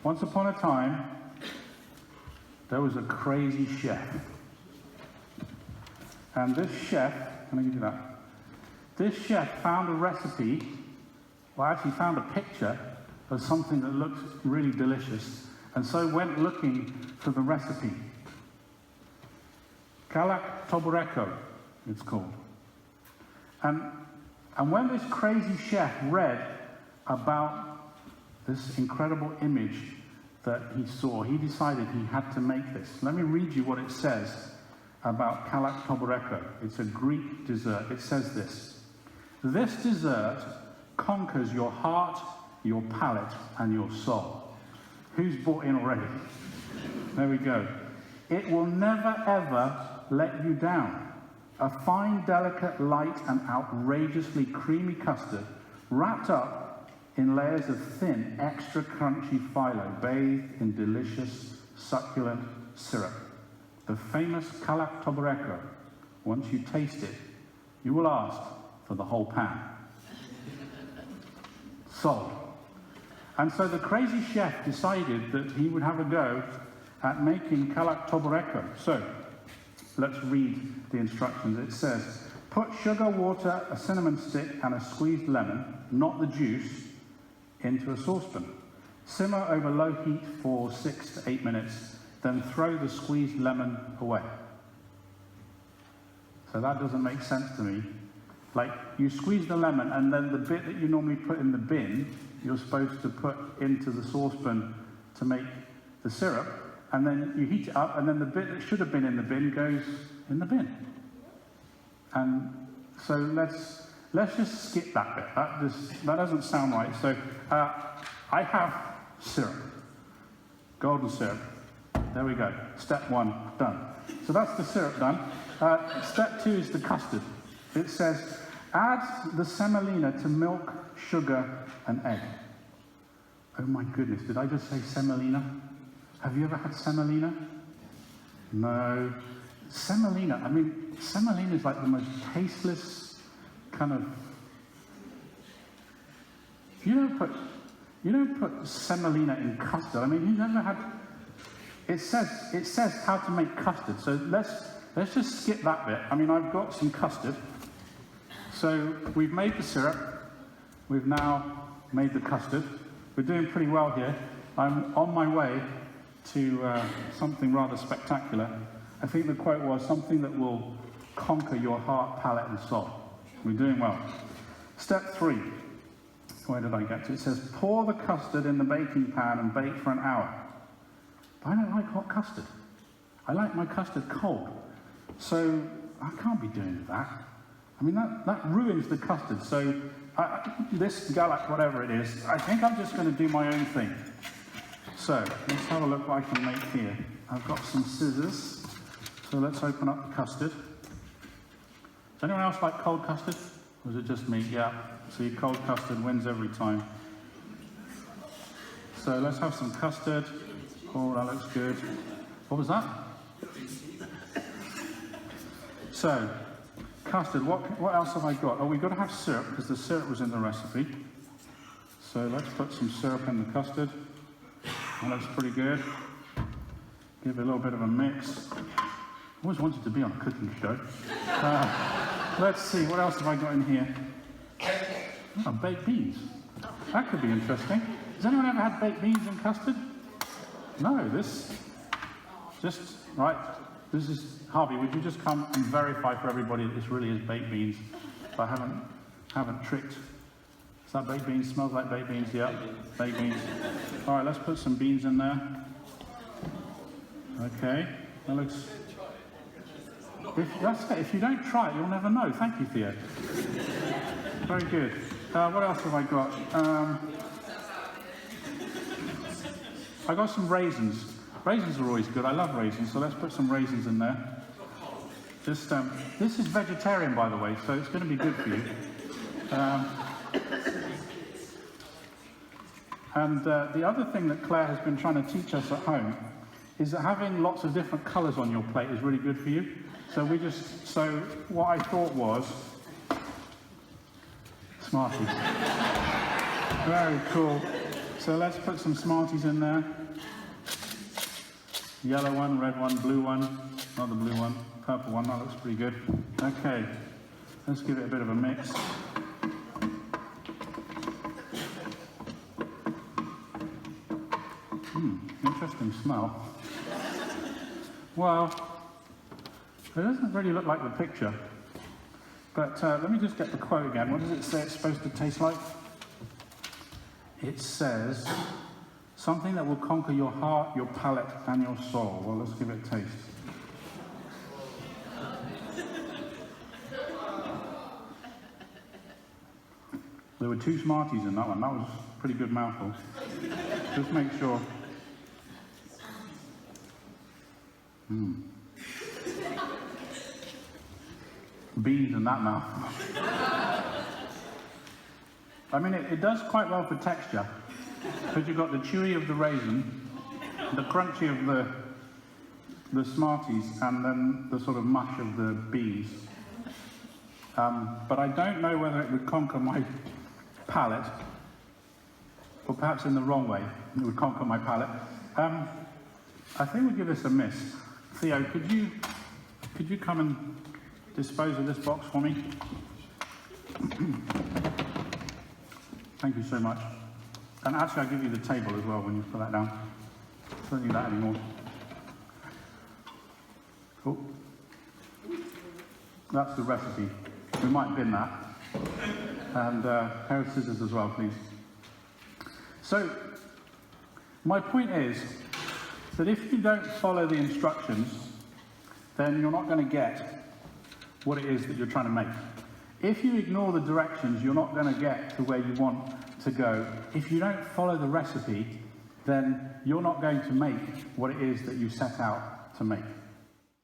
Once upon a time, there was a crazy chef. And this chef, can I give you that? This chef found a recipe, well, actually found a picture of something that looked really delicious, and so went looking for the recipe. Kalak Toboreko, it's called. And when this crazy chef read about this incredible image that he saw, he decided he had to make this. Let me read you what it says about Kalak Toboreko. It's a Greek dessert. It says this: "This dessert conquers your heart, your palate, and your soul." Who's bought in already? There we go. "It will never ever let you down. A fine, delicate, light, and outrageously creamy custard wrapped up in layers of thin, extra crunchy phyllo, bathed in delicious, succulent syrup. The famous Kalak Toboreko. Once you taste it, you will ask for the whole pan." Sold. And so the crazy chef decided that he would have a go at making Kalak Toboreko. So let's read the instructions. It says, "Put sugar, water, a cinnamon stick, and a squeezed lemon, not the juice, into a saucepan. Simmer over low heat for 6 to 8 minutes, then throw the squeezed lemon away." So that doesn't make sense to me. Like, you squeeze the lemon, and then the bit that you normally put in the bin, you're supposed to put into the saucepan to make the syrup, and then you heat it up, and then the bit that should have been in the bin goes in the bin. And so let's just skip that bit. That doesn't sound right. So I have syrup, golden syrup. There we go. Step 1 done. So that's the syrup done. Step 2 is the custard. It says, add the semolina to milk, sugar, and egg. Oh my goodness, did I just say semolina? Have you ever had semolina? No. Semolina, I mean, semolina is like the most tasteless kind of... You don't put semolina in custard. I mean, you've never had... It says how to make custard, so let's just skip that bit. I mean, I've got some custard. So we've made the syrup. We've now made the custard. We're doing pretty well here. I'm on my way to something rather spectacular. I think the quote was, something that will conquer your heart, palate, and soul. We're doing well. Step 3. Where did I get to? It says, pour the custard in the baking pan and bake for an hour. But I don't like hot custard. I like my custard cold. So I can't be doing that. I mean, that ruins the custard. So this Galak, whatever it is, I think I'm just going to do my own thing. So let's have a look what I can make here. I've got some scissors. So let's open up the custard. Does anyone else like cold custard? Or is it just me? Yeah. See, cold custard wins every time. So let's have some custard. Oh, that looks good. What was that? So, custard, what else have I got? Oh, we've got to have syrup, because the syrup was in the recipe. So let's put some syrup in the custard. That looks pretty good. Give it a little bit of a mix. Always wanted to be on a cooking show. Let's see, what else have I got in here? Oh, baked beans. That could be interesting. Has anyone ever had baked beans and custard? No, this is, Harvey, would you just come and verify for everybody that this really is baked beans? If I haven't tricked. Is that baked beans? Smells like baked beans, yeah. Baked beans. All right, let's put some beans in there. Okay, that looks... If you don't try it, you'll never know. Thank you, Theo. Very good. What else have I got? I got some raisins. Raisins are always good. I love raisins, so let's put some raisins in there. Just this is vegetarian, by the way, so it's going to be good for you. And the other thing that Claire has been trying to teach us at home is that having lots of different colours on your plate is really good for you. So what I thought was, smarties. Very cool. So let's put some Smarties in there. Yellow one, red one, blue one, not the blue one, purple one, that looks pretty good. Okay, let's give it a bit of a mix. Interesting smell. Well, it doesn't really look like the picture. But let me just get the quote again. What does it say it's supposed to taste like? It says, something that will conquer your heart, your palate, and your soul. Well, let's give it a taste. There were 2 Smarties in that one. That was a pretty good mouthful. Just make sure. Beans in that mouthful. I mean, it does quite well for texture, because you've got the chewy of the raisin, the crunchy of the Smarties, and then the sort of mush of the beans. But I don't know whether it would conquer my palate, or perhaps in the wrong way, it would conquer my palate. I think we'll give this a miss. Theo, could you come and dispose of this box for me? Thank you so much. And actually, I'll give you the table as well when you put that down. Don't need that anymore. Cool. That's the recipe. We might bin that. And a pair of scissors as well, please. So, my point is that if you don't follow the instructions, then you're not going to get what it is that you're trying to make. If you ignore the directions, you're not going to get to where you want to go. If you don't follow the recipe, then you're not going to make what it is that you set out to make.